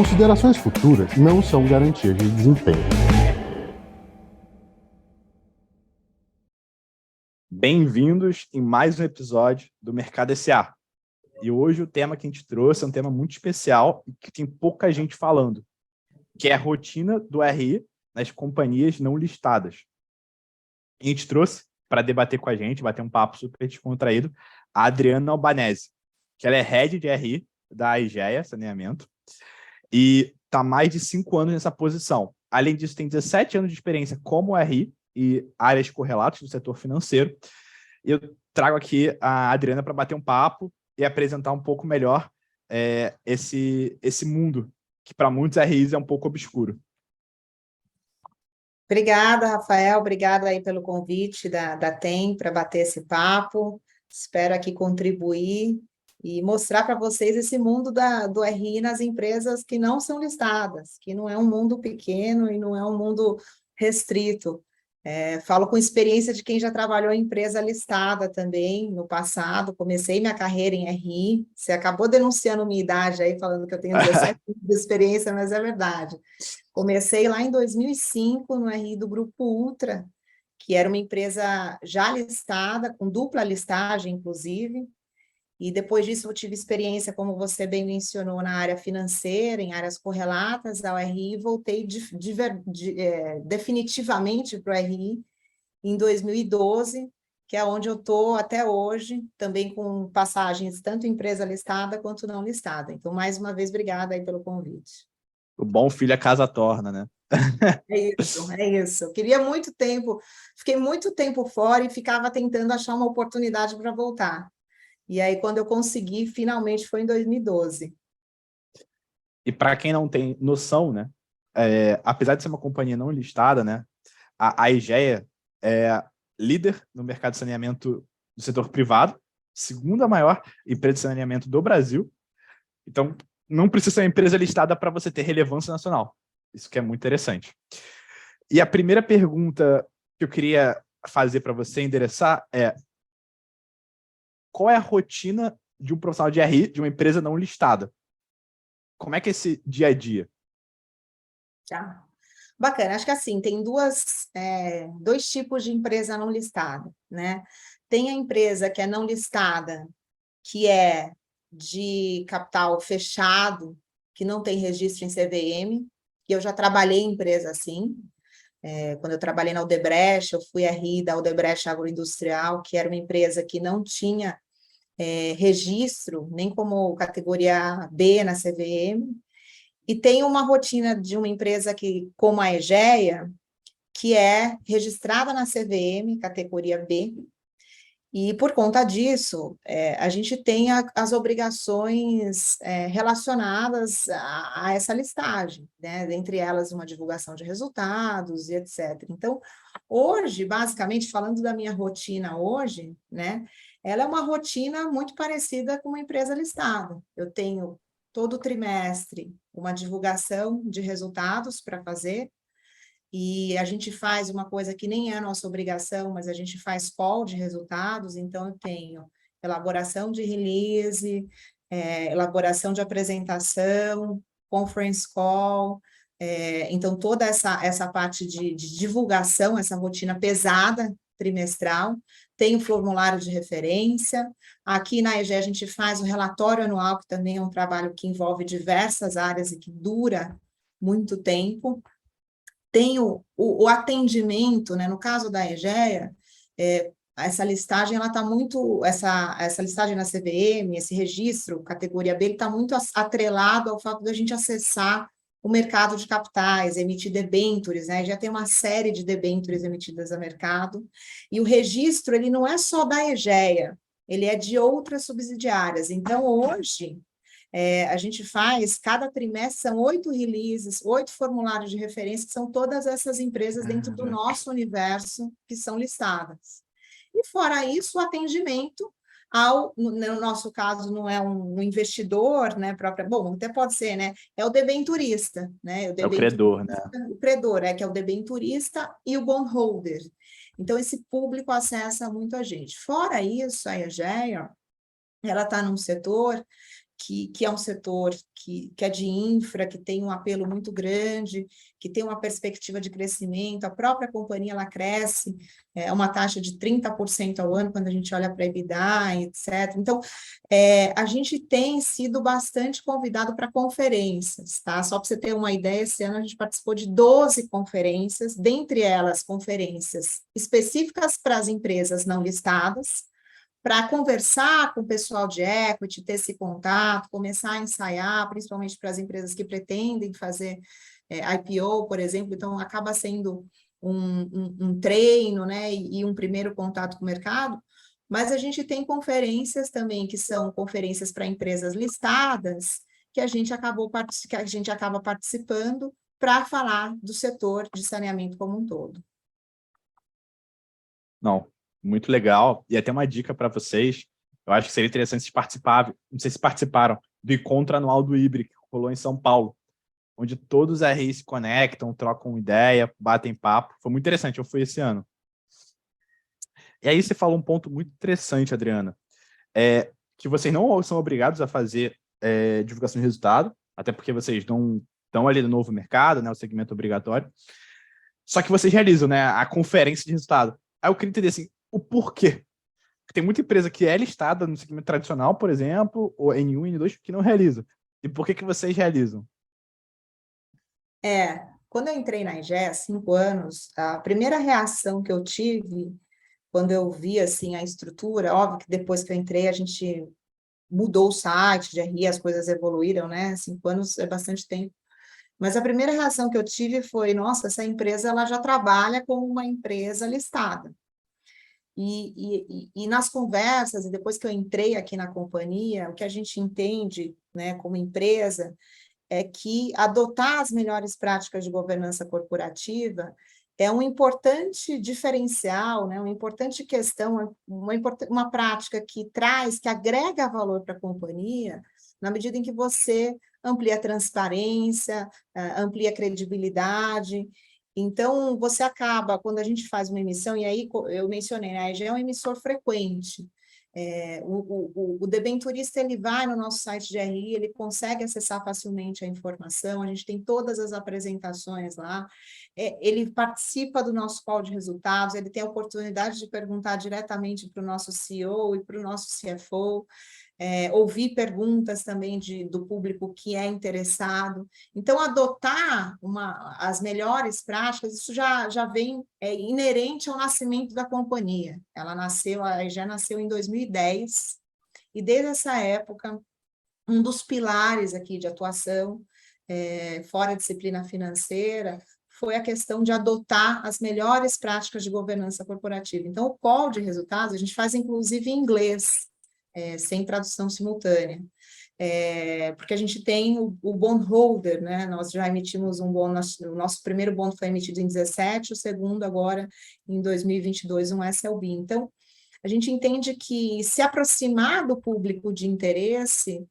Considerações futuras não são garantias de desempenho. Bem-vindos em mais um episódio do Mercado S.A. E hoje o tema que a gente trouxe é um tema muito especial e que tem pouca gente falando, que é a rotina do RI nas companhias não listadas. A gente trouxe para debater com a gente, bater um papo super descontraído, a Adriana Albanese, que ela é Head de RI da Aegea Saneamento e está há mais de 5 anos nessa posição. Além disso, tem 17 anos de experiência como RI e áreas correlatas do setor financeiro. Eu trago aqui a Adriana para bater um papo e apresentar um pouco melhor esse mundo, que para muitos RIs é um pouco obscuro. Obrigada, Rafael, obrigada aí pelo convite da TEM para bater esse papo. Espero aqui contribuir e mostrar para vocês esse mundo do RI nas empresas que não são listadas, que não é um mundo pequeno e não é um mundo restrito. Falo com experiência de quem já trabalhou em empresa listada também no passado, comecei minha carreira em RI, você acabou denunciando minha idade aí, falando que eu tenho 17 anos de experiência, mas é verdade. Comecei lá em 2005 no RI do Grupo Ultra, que era uma empresa já listada, com dupla listagem, inclusive, e depois disso eu tive experiência, como você bem mencionou, na área financeira, em áreas correlatas ao RI, e voltei definitivamente para o RI em 2012, que é onde eu estou até hoje, também com passagens tanto em empresa listada quanto não listada. Então, mais uma vez, obrigada aí pelo convite. O bom filho a casa torna, né? É isso. Eu queria muito tempo, fiquei muito tempo fora e ficava tentando achar uma oportunidade para voltar. E aí, quando eu consegui, finalmente foi em 2012. E para quem não tem noção, né? Apesar de ser uma companhia não listada, né? A Aegea é líder no mercado de saneamento do setor privado, segunda maior empresa de saneamento do Brasil. Então, não precisa ser uma empresa listada para você ter relevância nacional. Isso que é muito interessante. E a primeira pergunta que eu queria fazer para você endereçar é: qual é a rotina de um profissional de RI de uma empresa não listada? Como é que é esse dia a dia? Tá. Bacana, acho que assim, tem dois tipos de empresa não listada, né? Tem a empresa que é não listada, que é de capital fechado, que não tem registro em CVM, que eu já trabalhei em empresa assim. Quando eu trabalhei na Odebrecht, eu fui RI da Odebrecht Agroindustrial, que era uma empresa que não tinha registro, nem como categoria B na CVM, e tem uma rotina de uma empresa como a Aegea, que é registrada na CVM, categoria B, e por conta disso, a gente tem as obrigações relacionadas a essa listagem, né? Entre elas uma divulgação de resultados e etc. Então, hoje, basicamente, falando da minha rotina hoje, né? Ela é uma rotina muito parecida com uma empresa listada. Eu tenho todo trimestre uma divulgação de resultados para fazer, e a gente faz uma coisa que nem é a nossa obrigação, mas a gente faz call de resultados, então eu tenho elaboração de release, elaboração de apresentação, conference call, então toda essa parte de divulgação, essa rotina pesada trimestral, tem o formulário de referência. Aqui na EGE a gente faz o relatório anual, que também é um trabalho que envolve diversas áreas e que dura muito tempo. Tem o atendimento, né? No caso da Aegea, essa listagem, ela está muito, essa listagem na CVM, esse registro, categoria B, ele está muito atrelado ao fato da gente acessar o mercado de capitais, emitir debêntures, né? Já tem uma série de debêntures emitidas a mercado, e o registro, ele não é só da Aegea, ele é de outras subsidiárias. Então, hoje, a gente faz, cada trimestre, são 8 releases, 8 formulários de referência, que são todas essas empresas dentro do nosso universo que são listadas. E fora isso, o atendimento no nosso caso, não é um investidor, né, bom, até pode ser, né, é o debenturista, né, É o credor, né? O credor, que é o debenturista e o bondholder. Então, esse público acessa muito a gente. Fora isso, a Aegea, ela está num setor que é um setor que é de infra, que tem um apelo muito grande, que tem uma perspectiva de crescimento, a própria companhia ela cresce, uma taxa de 30% ao ano, quando a gente olha para a EBITDA, etc. Então, a gente tem sido bastante convidado para conferências, tá? Só para você ter uma ideia, esse ano a gente participou de 12 conferências, dentre elas conferências específicas para as empresas não listadas, para conversar com o pessoal de equity, ter esse contato, começar a ensaiar, principalmente para as empresas que pretendem fazer IPO, por exemplo, então acaba sendo um treino, né, e um primeiro contato com o mercado, mas a gente tem conferências também, que são conferências para empresas listadas, que a gente acaba participando para falar do setor de saneamento como um todo. Não, muito legal. E até uma dica para vocês, eu acho que seria interessante se participar, não sei se participaram, do encontro anual do IBRE, que rolou em São Paulo, onde todos os RIs se conectam, trocam ideia, batem papo. Foi muito interessante, eu fui esse ano. E aí você falou um ponto muito interessante, Adriana, que vocês não são obrigados a fazer divulgação de resultado, até porque vocês não estão ali no novo mercado, né, o segmento obrigatório, só que vocês realizam, né, a conferência de resultado. Aí eu queria entender assim, o porquê. Porque tem muita empresa que é listada no segmento tradicional, por exemplo, ou N1, N2, que não realiza. E por que vocês realizam? Quando eu entrei na EGE, há 5 anos, a primeira reação que eu tive, quando eu vi assim, a estrutura, óbvio que depois que eu entrei, a gente mudou o site de RI, as coisas evoluíram, né? 5 anos é bastante tempo. Mas a primeira reação que eu tive foi, nossa, essa empresa ela já trabalha como uma empresa listada. E nas conversas, e depois que eu entrei aqui na companhia, o que a gente entende, né, como empresa, é que adotar as melhores práticas de governança corporativa é um importante diferencial, né, uma importante questão, uma prática que traz, que agrega valor para a companhia, na medida em que você amplia a transparência, amplia a credibilidade. Então, você acaba, quando a gente faz uma emissão, e aí eu mencionei, a EGE é um emissor frequente. O debenturista ele vai no nosso site de RI, ele consegue acessar facilmente a informação, a gente tem todas as apresentações lá, ele participa do nosso call de resultados, ele tem a oportunidade de perguntar diretamente para o nosso CEO e para o nosso CFO, ouvir perguntas também do público que é interessado. Então, adotar as melhores práticas, isso já vem inerente ao nascimento da companhia. A EGE nasceu em 2010, e desde essa época, um dos pilares aqui de atuação, fora a disciplina financeira, foi a questão de adotar as melhores práticas de governança corporativa. Então, o call de resultados, a gente faz inclusive em inglês, sem tradução simultânea, porque a gente tem o bondholder, né? Nós já emitimos um bond, o nosso primeiro bond foi emitido em 2017, o segundo agora em 2022, um SLB. Então, a gente entende que se aproximar do público de interesse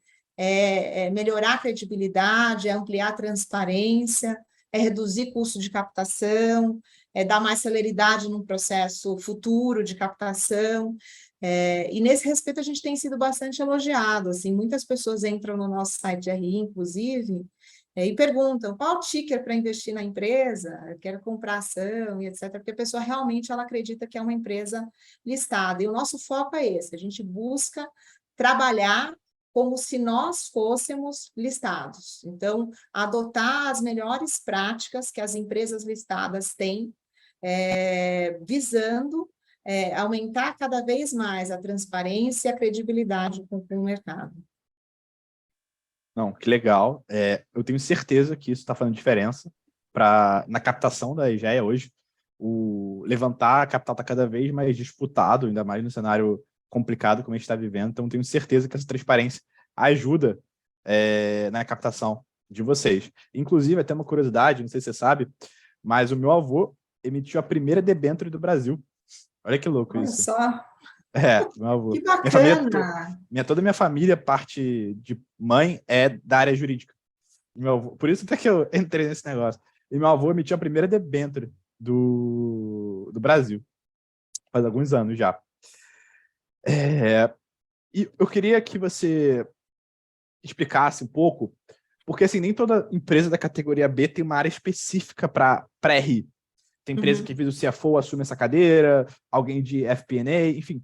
melhorar a credibilidade, ampliar a transparência, reduzir custo de captação, dar mais celeridade no processo futuro de captação. E nesse respeito a gente tem sido bastante elogiado, assim, muitas pessoas entram no nosso site de RI, inclusive, e perguntam qual o ticker para investir na empresa, eu quero comprar ação e etc., porque a pessoa realmente ela acredita que é uma empresa listada, e o nosso foco é esse, a gente busca trabalhar como se nós fôssemos listados. Então, adotar as melhores práticas que as empresas listadas têm, visando aumentar cada vez mais a transparência e a credibilidade com o mercado. Não, que legal. Eu tenho certeza que isso está fazendo diferença na captação da EGEA hoje. Levantar a capital está cada vez mais disputado, ainda mais no cenário complicado como a gente está vivendo. Então, tenho certeza que essa transparência ajuda na captação de vocês. Inclusive, até uma curiosidade, não sei se você sabe, mas o meu avô emitiu a primeira debênture do Brasil. Olha que louco isso. Olha só. Meu avô. Que bacana! Toda a minha família, parte de mãe, é da área jurídica. Meu avô, por isso até que eu entrei nesse negócio. E meu avô emitiu a primeira debênture do Brasil. Faz alguns anos já. E eu queria que você explicasse um pouco, porque assim, nem toda empresa da categoria B tem uma área específica para RI. Tem empresa que visa o CFO assume essa cadeira, alguém de FP&A, enfim.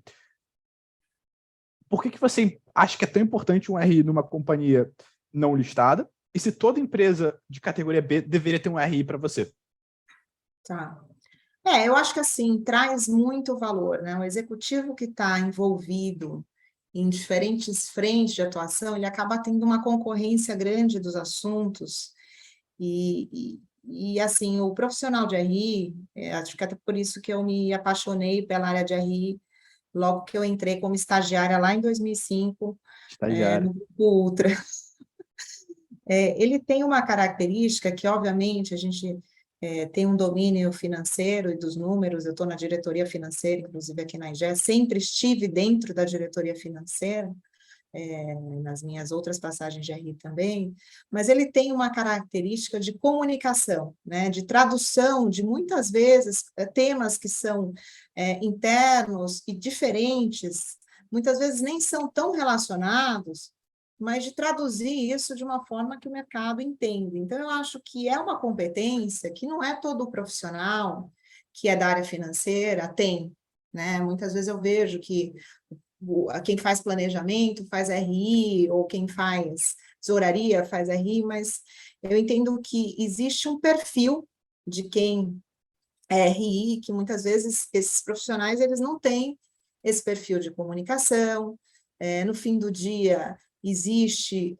Por que você acha que é tão importante um RI numa companhia não listada? E se toda empresa de categoria B deveria ter um RI para você? Tá. Eu acho que assim, traz muito valor, né? O executivo que está envolvido em diferentes frentes de atuação, ele acaba tendo uma concorrência grande dos assuntos, e assim, o profissional de RI, acho que até por isso que eu me apaixonei pela área de RI, logo que eu entrei como estagiária lá em 2005, Estagiário. no Grupo Ultra. Ele tem uma característica que, obviamente, a gente tem um domínio financeiro e dos números, eu estou na diretoria financeira, inclusive aqui na IGE, sempre estive dentro da diretoria financeira, nas minhas outras passagens de RI também, mas ele tem uma característica de comunicação, né, de tradução de, muitas vezes, temas que são internos e diferentes, muitas vezes nem são tão relacionados, mas de traduzir isso de uma forma que o mercado entende. Então, eu acho que é uma competência que não é todo profissional que é da área financeira tem, né? Muitas vezes eu vejo que quem faz planejamento faz RI, ou quem faz tesouraria faz RI, mas eu entendo que existe um perfil de quem é RI, que muitas vezes esses profissionais eles não têm esse perfil de comunicação, no fim do dia existe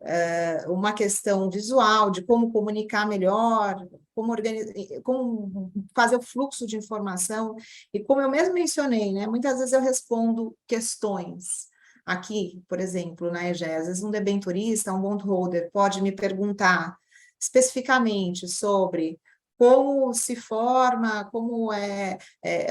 uma questão visual de como comunicar melhor, como fazer o fluxo de informação, e como eu mesmo mencionei, né, muitas vezes eu respondo questões. Aqui, por exemplo, na EGE, às vezes um debenturista, um bondholder, pode me perguntar especificamente sobre como se forma, como é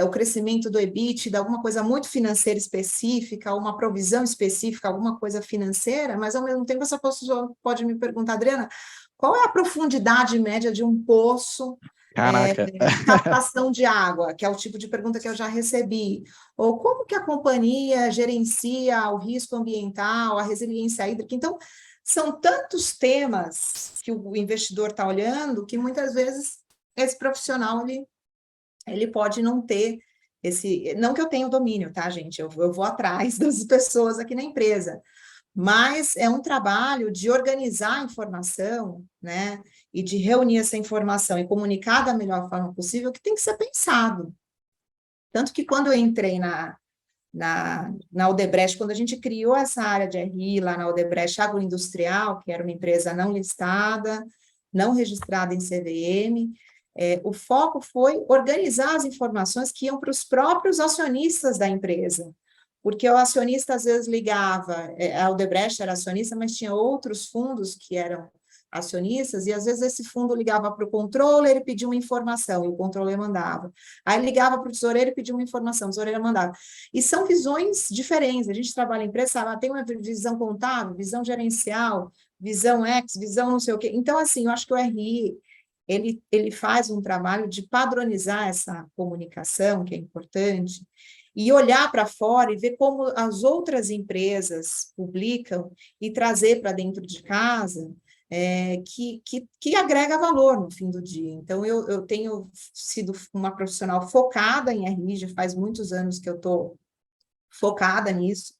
o crescimento do EBITDA, alguma coisa muito financeira específica, uma provisão específica, alguma coisa financeira, mas, ao mesmo tempo, essa pessoa pode me perguntar, Adriana, qual é a profundidade média de um poço Caraca. de captação de água, que é o tipo de pergunta que eu já recebi, ou como que a companhia gerencia o risco ambiental, a resiliência hídrica. Então, são tantos temas que o investidor está olhando que, muitas vezes, esse profissional, ele pode não ter não que eu tenha o domínio, tá, gente? Eu vou atrás das pessoas aqui na empresa, mas é um trabalho de organizar a informação, né, e de reunir essa informação e comunicar da melhor forma possível, que tem que ser pensado. Tanto que, quando eu entrei na Odebrecht, quando a gente criou essa área de RI lá na Odebrecht Agroindustrial, que era uma empresa não listada, não registrada em CVM, o foco foi organizar as informações que iam para os próprios acionistas da empresa, porque o acionista às vezes ligava, a Odebrecht era acionista, mas tinha outros fundos que eram acionistas, e às vezes esse fundo ligava para o controller e pedia uma informação, e o controller mandava. Aí ligava para o tesoureiro e pedia uma informação, o tesoureiro mandava. E são visões diferentes, a gente trabalha em empresa, sabe, tem uma visão contábil, visão gerencial, visão X, visão não sei o quê. Então, assim, eu acho que o RI, ele faz um trabalho de padronizar essa comunicação, que é importante, e olhar para fora e ver como as outras empresas publicam e trazer para dentro de casa, que agrega valor no fim do dia. Então, eu tenho sido uma profissional focada em RI, já faz muitos anos que eu estou focada nisso.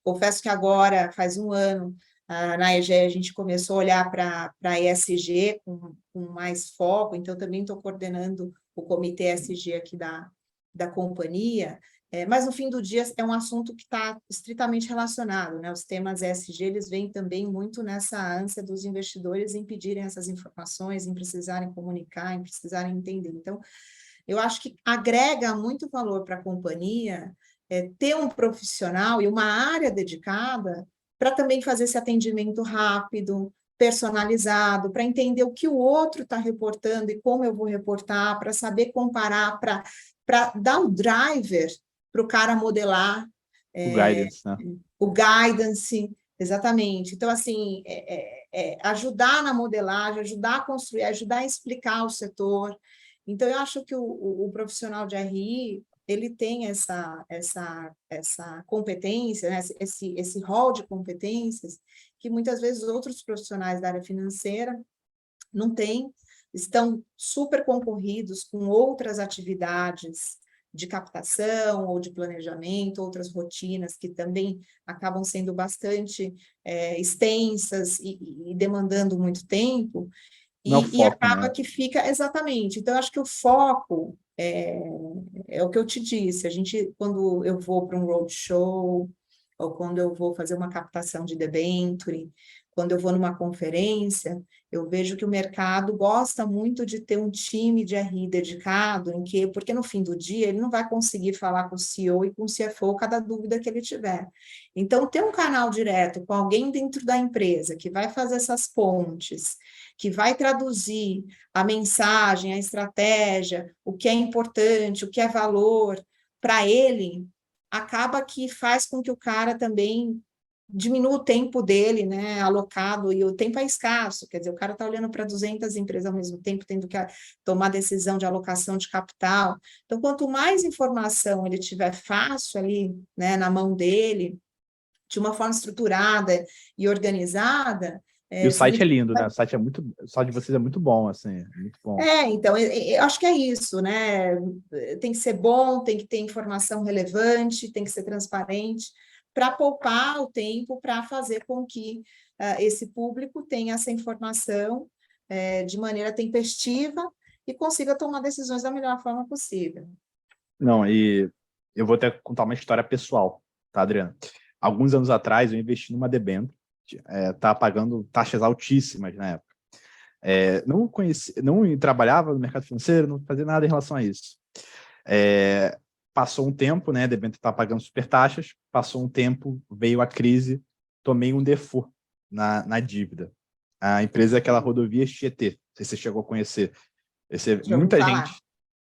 Confesso que agora, faz um ano, na EGE, a gente começou a olhar para a ESG com mais foco, então também estou coordenando o comitê ESG aqui da companhia, mas no fim do dia é um assunto que está estritamente relacionado, né? Os temas ESG, eles vêm também muito nessa ânsia dos investidores em pedirem essas informações, em precisarem comunicar, em precisarem entender. Então, eu acho que agrega muito valor para a companhia ter um profissional e uma área dedicada para também fazer esse atendimento rápido, personalizado, para entender o que o outro está reportando e como eu vou reportar, para saber comparar, para dar um driver para o cara modelar O guidance, né? o guidance, exatamente. Então, assim, ajudar na modelagem, ajudar a construir, ajudar a explicar o setor. Então, eu acho que o profissional de RI, ele tem essa competência, né? esse rol de competências, que muitas vezes outros profissionais da área financeira não têm, estão super concorridos com outras atividades de captação ou de planejamento, outras rotinas que também acabam sendo bastante extensas e demandando muito tempo, Não é o e foco, acaba né? que fica exatamente. Então, eu acho que o foco é o que eu te disse. A gente, quando eu vou para um roadshow, ou quando eu vou fazer uma captação de debenture, quando eu vou numa conferência, eu vejo que o mercado gosta muito de ter um time de RI dedicado, porque no fim do dia ele não vai conseguir falar com o CEO e com o CFO cada dúvida que ele tiver. Então, ter um canal direto com alguém dentro da empresa que vai fazer essas pontes, que vai traduzir a mensagem, a estratégia, o que é importante, o que é valor para ele, acaba que faz com que o cara também diminua o tempo dele, né, alocado, e o tempo é escasso, quer dizer, o cara está olhando para 200 empresas ao mesmo tempo, tendo que tomar decisão de alocação de capital. Então, quanto mais informação ele tiver fácil ali, né, na mão dele, de uma forma estruturada e organizada, E o site é significa. lindo, né? O site de vocês é muito bom, assim, muito bom. Então, eu acho que é isso, né? Tem que ser bom, tem que ter informação relevante, tem que ser transparente, para poupar o tempo, para fazer com que esse público tenha essa informação de maneira tempestiva e consiga tomar decisões da melhor forma possível. Não, e eu vou até contar uma história pessoal, tá, Adriana? Alguns anos atrás, eu investi numa debênture, tá pagando taxas altíssimas na época. Não conheci, não trabalhava no mercado financeiro, não fazia nada em relação a isso. Passou um tempo, né? A debênture estava pagando super taxas, passou um tempo, veio a crise, tomei um default na dívida. A empresa é aquela rodovia Tietê, não sei se você chegou a conhecer. Já ouvi falar.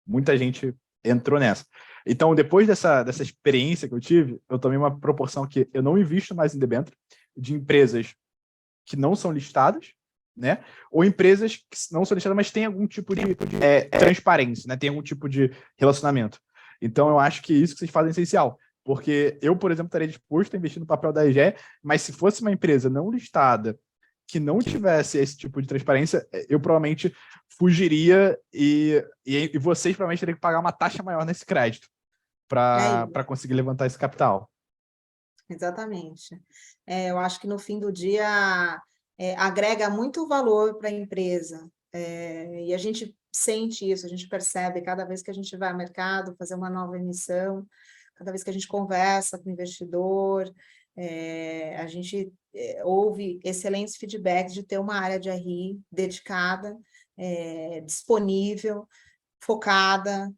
Muita gente entrou nessa. Então, depois dessa experiência que eu tive, eu tomei uma proporção que eu não invisto mais em debênture de empresas que não são listadas, né? Ou empresas que não são listadas, mas têm algum tipo de transparência, né? Tem algum tipo de relacionamento. Então, eu acho que isso que vocês fazem é essencial. Porque eu, por exemplo, estaria disposto a investir no papel da EGE, mas se fosse uma empresa não listada, que não tivesse esse tipo de transparência, eu provavelmente fugiria e vocês provavelmente teriam que pagar uma taxa maior nesse crédito para conseguir levantar esse capital. Exatamente. Eu acho que no fim do dia agrega muito valor para a empresa. E a gente sente isso, a gente percebe cada vez que a gente vai ao mercado fazer uma nova emissão, cada vez que a gente conversa com o investidor, a gente ouve excelentes feedbacks de ter uma área de RI dedicada, disponível, focada,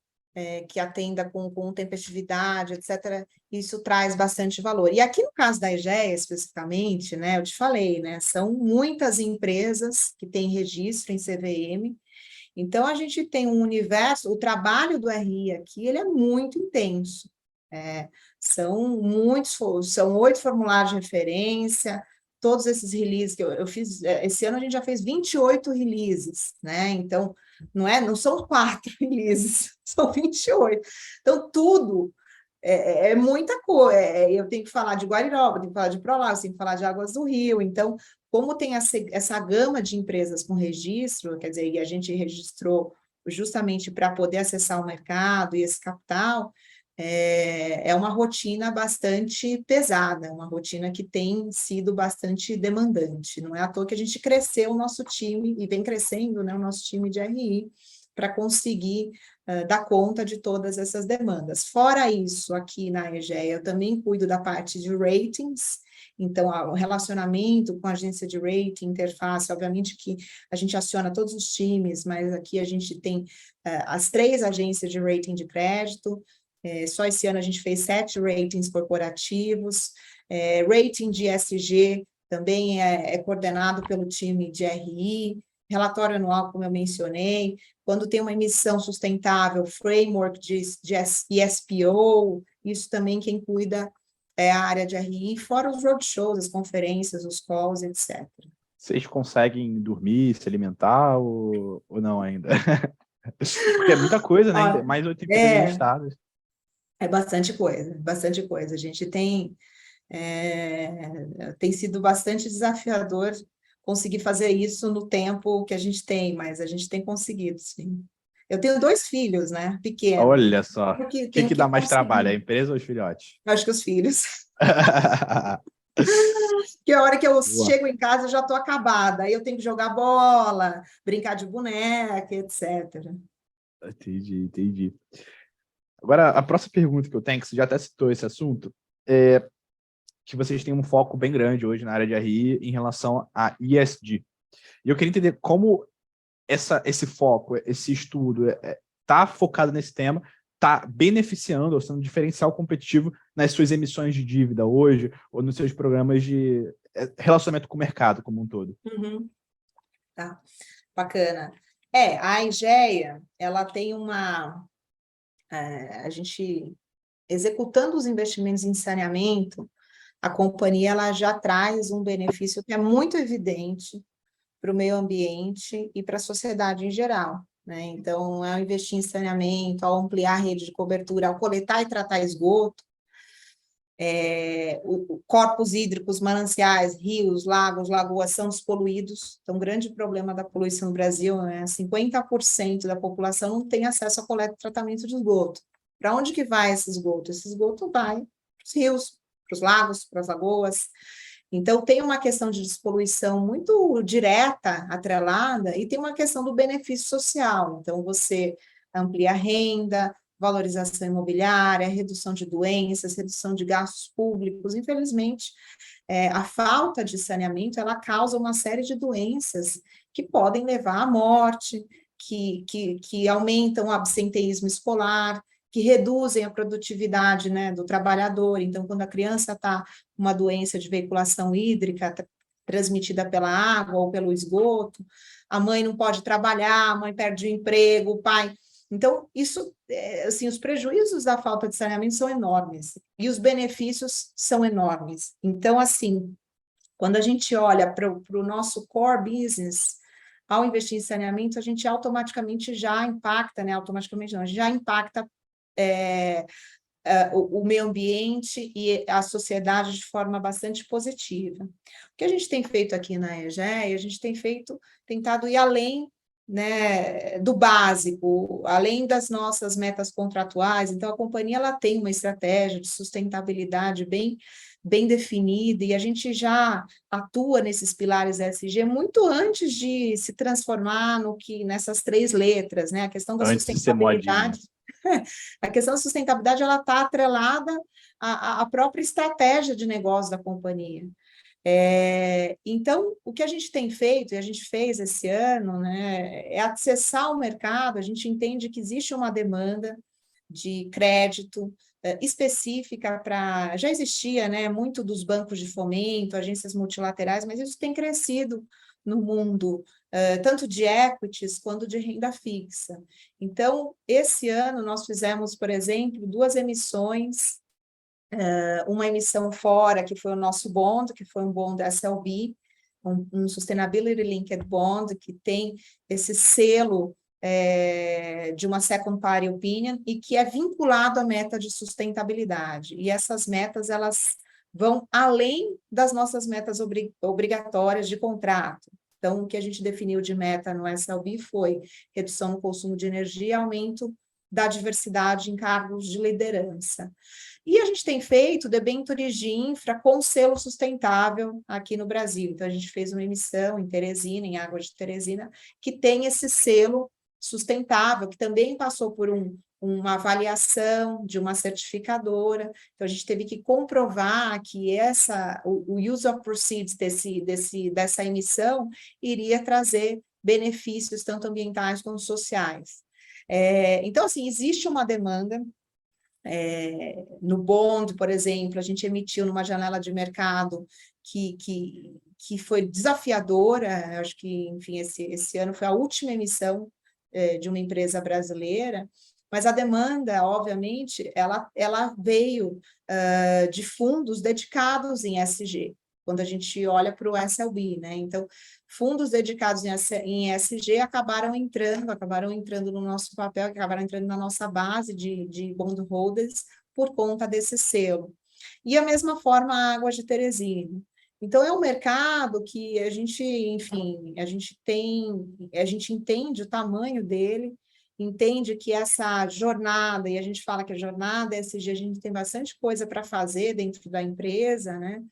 que atenda com tempestividade, etc., isso traz bastante valor. E aqui no caso da EGEA, especificamente, né, eu te falei, né, são muitas empresas que têm registro em CVM, então a gente tem um universo, o trabalho do RI aqui, ele é muito intenso. São 8 formulários de referência, todos esses releases que eu fiz, esse ano a gente já fez 28 releases, né? Então, não são 4 releases, são 28. Então, tudo é muita coisa. Eu tenho que falar de Guariroba, tenho que falar de Prolagos, tenho que falar de Águas do Rio. Então, como tem essa gama de empresas com registro, quer dizer, e a gente registrou justamente para poder acessar o mercado e esse capital, é uma rotina bastante pesada, uma rotina que tem sido bastante demandante. Não é à toa que a gente cresceu o nosso time, e vem crescendo, né, o nosso time de RI, para conseguir dar conta de todas essas demandas. Fora isso, aqui na EGEA, eu também cuido da parte de ratings, então, o relacionamento com a agência de rating, interface, obviamente que a gente aciona todos os times, mas aqui a gente tem as 3 agências de rating de crédito. Só esse ano a gente fez 7 ratings corporativos, rating de ESG também é coordenado pelo time de RI, relatório anual, como eu mencionei, quando tem uma emissão sustentável, framework de ESPO, isso também quem cuida é a área de RI, fora os roadshows, as conferências, os calls, etc. Vocês conseguem dormir, se alimentar ou não ainda? Porque é muita coisa, né? Mais 8 empresas listadas. É bastante coisa, bastante coisa. A gente tem Tem sido bastante desafiador conseguir fazer isso no tempo que a gente tem, mas a gente tem conseguido, sim. Eu tenho 2 filhos, né, pequenos. Olha só. O Tenho que dá mais conseguir. trabalho, a empresa ou os filhotes? Eu acho que os filhos. Que a hora que eu Boa. chego em casa eu já estou acabada, aí eu tenho que jogar bola, brincar de boneca, etc. Entendi. Agora, a próxima pergunta que eu tenho, que você já até citou esse assunto, é que vocês têm um foco bem grande hoje na área de RI em relação a ESG. E eu queria entender como esse foco, esse estudo está focado nesse tema, está beneficiando ou sendo um diferencial competitivo nas suas emissões de dívida hoje ou nos seus programas de relacionamento com o mercado como um todo. Uhum. Tá, bacana. A Aegea, ela tem a gente, executando os investimentos em saneamento, a companhia ela já traz um benefício que é muito evidente para o meio ambiente e para a sociedade em geral, né? Então, ao investir em saneamento, ao ampliar a rede de cobertura, ao coletar e tratar esgoto, corpos hídricos, mananciais, rios, lagos, lagoas são despoluídos. Então, o grande problema da poluição no Brasil é 50% da população não tem acesso a coleta e tratamento de esgoto. Para onde que vai esse esgoto? Esse esgoto vai para os rios, para os lagos, para as lagoas. Então, tem uma questão de despoluição muito direta, atrelada, e tem uma questão do benefício social. Então, você amplia a renda, valorização imobiliária, redução de doenças, redução de gastos públicos. Infelizmente, a falta de saneamento, ela causa uma série de doenças que podem levar à morte, que aumentam o absenteísmo escolar, que reduzem a produtividade, né, do trabalhador. Então, quando a criança está com uma doença de veiculação hídrica transmitida pela água ou pelo esgoto, a mãe não pode trabalhar, a mãe perde o emprego, o pai... Então, isso, assim, os prejuízos da falta de saneamento são enormes e os benefícios são enormes. Então, assim, quando a gente olha para o nosso core business, ao investir em saneamento, a gente automaticamente já impacta, né? Automaticamente não, já impacta o meio ambiente e a sociedade de forma bastante positiva. O que a gente tem feito aqui na EGEA, a gente tem tentado ir além, né, do básico, além das nossas metas contratuais. Então, a companhia ela tem uma estratégia de sustentabilidade bem definida, e a gente já atua nesses pilares ESG muito antes de se transformar nessas 3 letras, né? A questão da Antes de ser modinha. sustentabilidade. A questão da sustentabilidade ela está atrelada à própria estratégia de negócio da companhia. Então, o que a gente tem feito, e a gente fez esse ano, né, é acessar o mercado. A gente entende que existe uma demanda de crédito específica para... Já existia, né, muito dos bancos de fomento, agências multilaterais, mas isso tem crescido no mundo, tanto de equities quanto de renda fixa. Então, esse ano nós fizemos, por exemplo, 2 emissões, uma emissão fora, que foi o nosso bond, que foi um bond SLB, um Sustainability Linked Bond, que tem esse selo de uma second party opinion e que é vinculado à meta de sustentabilidade. E essas metas, elas vão além das nossas metas obrigatórias de contrato. Então, o que a gente definiu de meta no SLB foi redução no consumo de energia e aumento da diversidade em cargos de liderança. E a gente tem feito debêntures de infra com selo sustentável aqui no Brasil. Então, a gente fez uma emissão em Teresina, em Águas de Teresina, que tem esse selo sustentável, que também passou por uma avaliação de uma certificadora. Então, a gente teve que comprovar que o use of proceeds dessa emissão iria trazer benefícios tanto ambientais quanto sociais. Então, assim, existe uma demanda. No bond, por exemplo, a gente emitiu numa janela de mercado que foi desafiadora. Acho que, enfim, esse ano foi a última emissão de uma empresa brasileira, mas a demanda, obviamente, ela veio de fundos dedicados em ESG, quando a gente olha para o SLB, né? Então, fundos dedicados em ESG acabaram entrando no nosso papel, acabaram entrando na nossa base de bondholders por conta desse selo. E a mesma forma a Águas de Teresina. Então, é um mercado que a gente, enfim, a gente entende o tamanho dele, entende que essa jornada, e a gente fala que a jornada ESG, a gente tem bastante coisa para fazer dentro da empresa, né?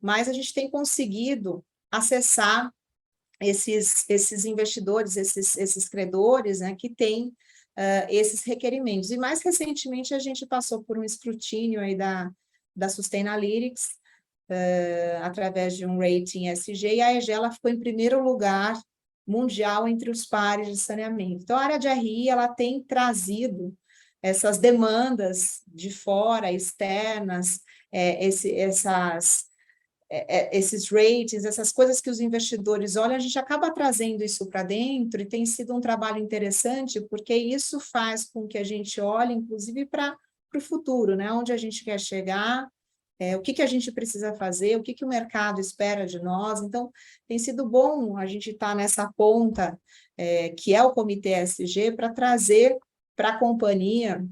Mas a gente tem conseguido acessar esses investidores, esses credores, né, que têm esses requerimentos. E mais recentemente a gente passou por um escrutínio aí da Sustainalytics, através de um rating ESG, e a EGELA ficou em primeiro lugar mundial entre os pares de saneamento. Então, a área de RI, ela tem trazido essas demandas de fora, externas, esses ratings, essas coisas que os investidores olham, a gente acaba trazendo isso para dentro, e tem sido um trabalho interessante, porque isso faz com que a gente olhe, inclusive, para o futuro, né? Onde a gente quer chegar, o que a gente precisa fazer, o que o mercado espera de nós. Então, tem sido bom a gente estar nessa ponta, que é o Comitê ESG, para trazer para a companhia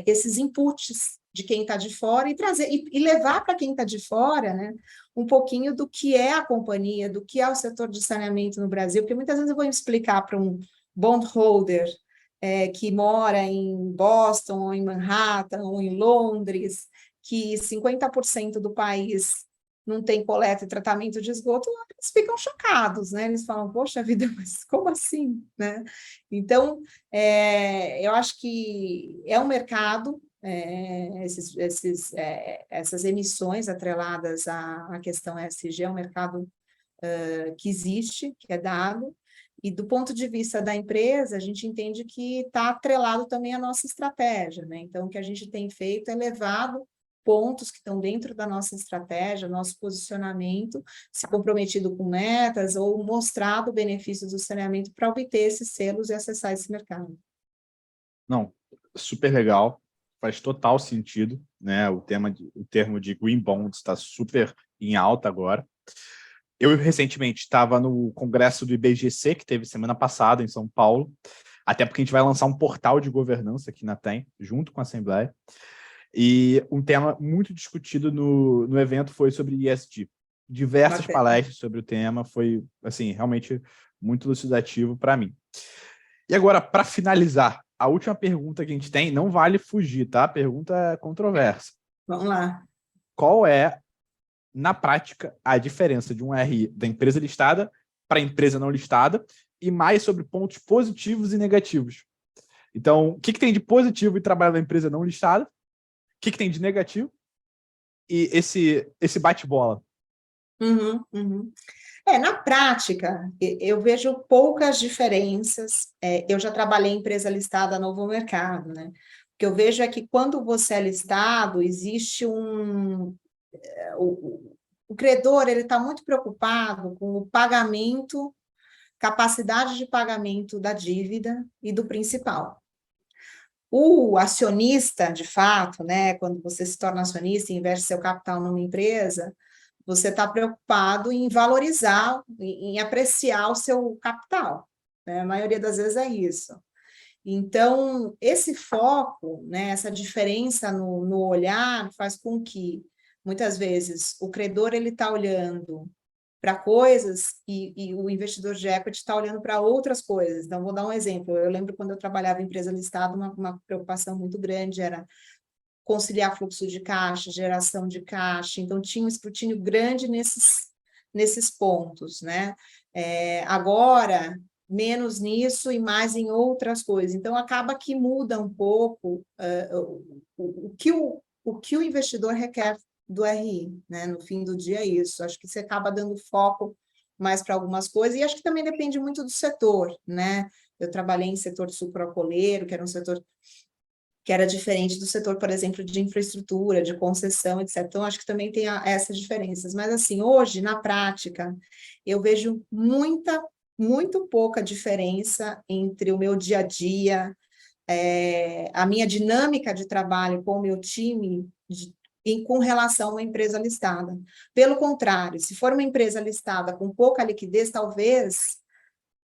esses inputs de quem está de fora e trazer e levar para quem está de fora, né, um pouquinho do que é a companhia, do que é o setor de saneamento no Brasil, porque muitas vezes eu vou explicar para um bondholder que mora em Boston, ou em Manhattan, ou em Londres, que 50% do país não tem coleta e tratamento de esgoto, eles ficam chocados, né? Eles falam, poxa vida, mas como assim, né? Então, eu acho que é um mercado, essas emissões atreladas à questão ESG, é um mercado que existe, que é dado, e do ponto de vista da empresa, a gente entende que está atrelado também à nossa estratégia, né? Então, o que a gente tem feito é levado pontos que estão dentro da nossa estratégia, nosso posicionamento, se comprometido com metas ou mostrado benefícios do saneamento para obter esses selos e acessar esse mercado. Não, super legal, faz total sentido, né? O termo de Green Bonds está super em alta agora. Eu recentemente estava no congresso do IBGC, que teve semana passada em São Paulo, até porque a gente vai lançar um portal de governança aqui na TEM, junto com a Assembleia, e um tema muito discutido no evento foi sobre ESG. Diversas palestras sobre o tema, foi, assim, realmente muito elucidativo para mim. E agora, para finalizar, a última pergunta que a gente tem, não vale fugir, tá? A pergunta é controversa. Vamos lá. Qual é, na prática, a diferença de um RI da empresa listada para a empresa não listada, e mais sobre pontos positivos e negativos? Então, o que tem de positivo em trabalhar na empresa não listada? O que tem de negativo? E esse bate-bola. Na prática, eu vejo poucas diferenças. Eu já trabalhei em empresa listada Novo Mercado, né? O que eu vejo é que quando você é listado, existe o credor, ele está muito preocupado com o pagamento, capacidade de pagamento da dívida e do principal. O acionista, de fato, né, quando você se torna acionista e investe seu capital numa empresa, você está preocupado em valorizar, em apreciar o seu capital, né? A maioria das vezes é isso. Então, esse foco, né, essa diferença no olhar faz com que, muitas vezes, o credor está olhando para coisas e o investidor de equity está olhando para outras coisas. Então, vou dar um exemplo. Eu lembro quando eu trabalhava em empresa listada, uma preocupação muito grande era conciliar fluxo de caixa, geração de caixa. Então, tinha um escrutínio grande nesses pontos, né? Agora, menos nisso e mais em outras coisas. Então, acaba que muda um pouco o que o investidor requer do RI, né? No fim do dia é isso. Acho que você acaba dando foco mais para algumas coisas, e acho que também depende muito do setor, né? Eu trabalhei em setor sucroalcooleiro, que era um setor que era diferente do setor, por exemplo, de infraestrutura, de concessão, etc. Então, acho que também tem essas diferenças. Mas, assim, hoje, na prática, eu vejo muito pouca diferença entre o meu dia a dia, a minha dinâmica de trabalho com o meu time, com relação a uma empresa listada. Pelo contrário, se for uma empresa listada com pouca liquidez, talvez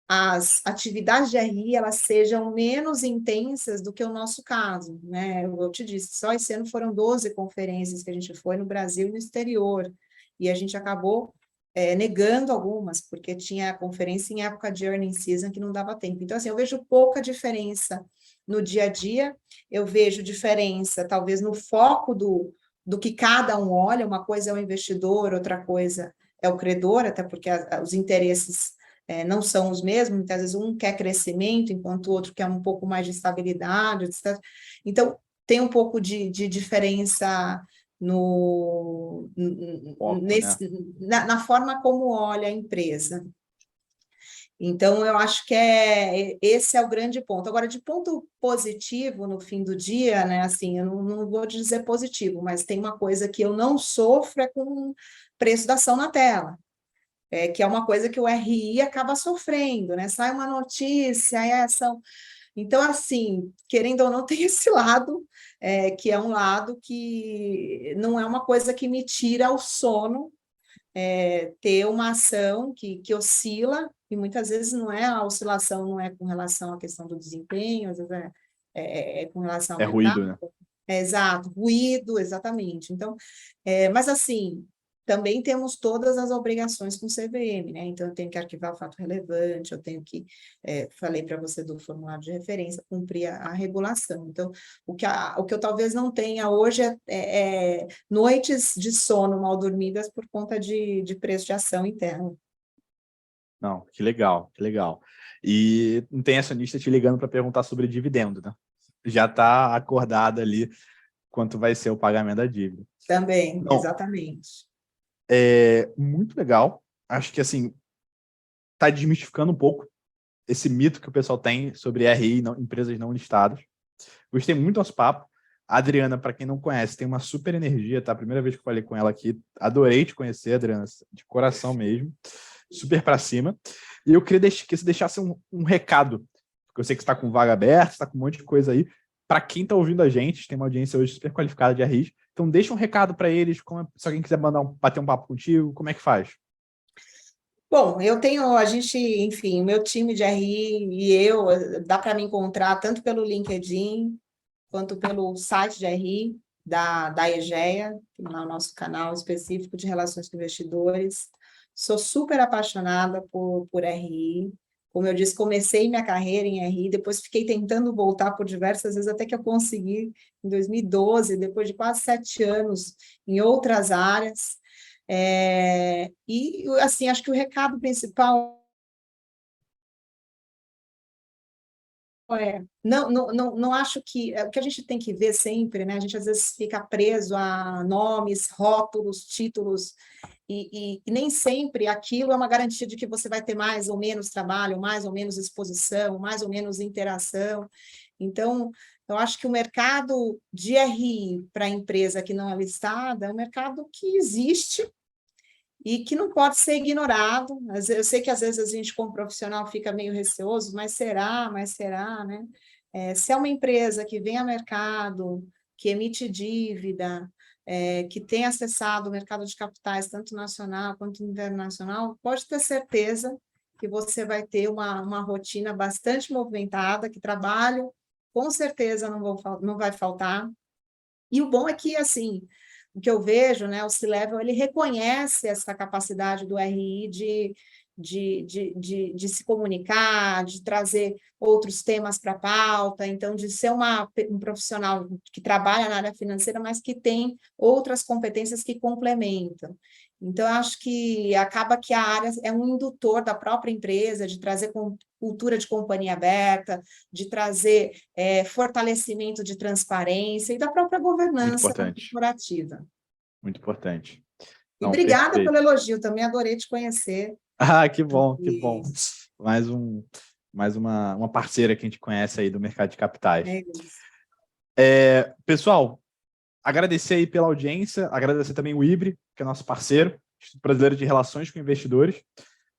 as atividades de RI elas sejam menos intensas do que o nosso caso, né? Eu te disse, só esse ano foram 12 conferências que a gente foi no Brasil e no exterior, e a gente acabou negando algumas, porque tinha conferência em época de earning season que não dava tempo. Então, assim, eu vejo pouca diferença no dia a dia, eu vejo diferença, talvez, no foco do que cada um olha, uma coisa é o investidor, outra coisa é o credor, até porque os interesses não são os mesmos, muitas vezes um quer crescimento, enquanto o outro quer um pouco mais de estabilidade, etc. Então, tem um pouco de diferença na forma como olha a empresa. Então, eu acho que esse é o grande ponto. Agora, de ponto positivo no fim do dia, né, assim, eu não vou dizer positivo, mas tem uma coisa que eu não sofro com o preço da ação na tela. Que é uma coisa que o RI acaba sofrendo, né? Sai uma notícia, aí a ação... Então, assim, querendo ou não, tem esse lado, que é um lado que não é uma coisa que me tira o sono, ter uma ação que oscila, e muitas vezes a oscilação não é com relação à questão do desempenho, às vezes é com relação ao mercado. Ruído, né? Exato, ruído, exatamente. Então, mas assim, também temos todas as obrigações com o CVM, né? Então, eu tenho que arquivar o fato relevante, eu tenho que, falei para você do formulário de referência, cumprir a regulação. Então, o que eu talvez não tenha hoje é noites de sono mal dormidas por conta de preço de ação interno. Não, que legal, que legal. E não tem acionista te ligando para perguntar sobre dividendo, né? Já está acordado ali quanto vai ser o pagamento da dívida. Também, Não, exatamente. Muito legal. Acho que, assim, está desmistificando um pouco esse mito que o pessoal tem sobre RI, empresas não listadas. Gostei muito do nosso papo. A Adriana, para quem não conhece, tem uma super energia, tá? A primeira vez que eu falei com ela aqui. Adorei te conhecer, Adriana, de coração mesmo. Super para cima. E eu queria que você deixasse um recado, porque eu sei que você está com vaga aberta, está com um monte de coisa aí. Para quem está ouvindo a gente, tem uma audiência hoje super qualificada de RIs. Então, deixa um recado para eles, se alguém quiser bater um papo contigo, como é que faz? Bom, a gente, enfim, o meu time de RI e eu, dá para me encontrar tanto pelo LinkedIn, quanto pelo site de RI da EGEA, que é o nosso canal específico de relações com investidores. Sou super apaixonada por RI. Como eu disse, comecei minha carreira em RI, depois fiquei tentando voltar por diversas vezes, até que eu consegui em 2012, depois de quase 7 anos em outras áreas. E, assim, acho que o recado principal não acho que... O que a gente tem que ver sempre, né? A gente às vezes fica preso a nomes, rótulos, títulos, e nem sempre aquilo é uma garantia de que você vai ter mais ou menos trabalho, mais ou menos exposição, mais ou menos interação. Então, eu acho que o mercado de RI para a empresa que não é listada é um mercado que existe e que não pode ser ignorado. Eu sei que às vezes a gente, como profissional, fica meio receoso, mas será, né? Se é uma empresa que vem a mercado, que emite dívida, que tem acessado o mercado de capitais, tanto nacional quanto internacional, pode ter certeza que você vai ter uma rotina bastante movimentada, que trabalho, com certeza, não vai faltar. E o bom é que, assim, o que eu vejo, né, o C-Level, ele reconhece essa capacidade do RI de se comunicar, de trazer outros temas para a pauta, então, de ser um profissional que trabalha na área financeira, mas que tem outras competências que complementam. Então, eu acho que acaba que a área é um indutor da própria empresa, de trazer cultura de companhia aberta, de trazer fortalecimento de transparência e da própria governança corporativa. Muito importante. E obrigada pelo elogio, também adorei te conhecer. Ah, que bom, que bom. Mais uma parceira que a gente conhece aí do mercado de capitais. Pessoal, agradecer aí pela audiência, agradecer também o IBRE, que é nosso parceiro, Instituto Brasileiro de Relações com Investidores,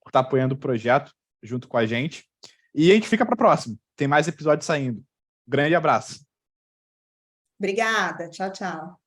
por estar apoiando o projeto junto com a gente. E a gente fica para a próxima. Tem mais episódios saindo. Grande abraço. Obrigada. Tchau, tchau.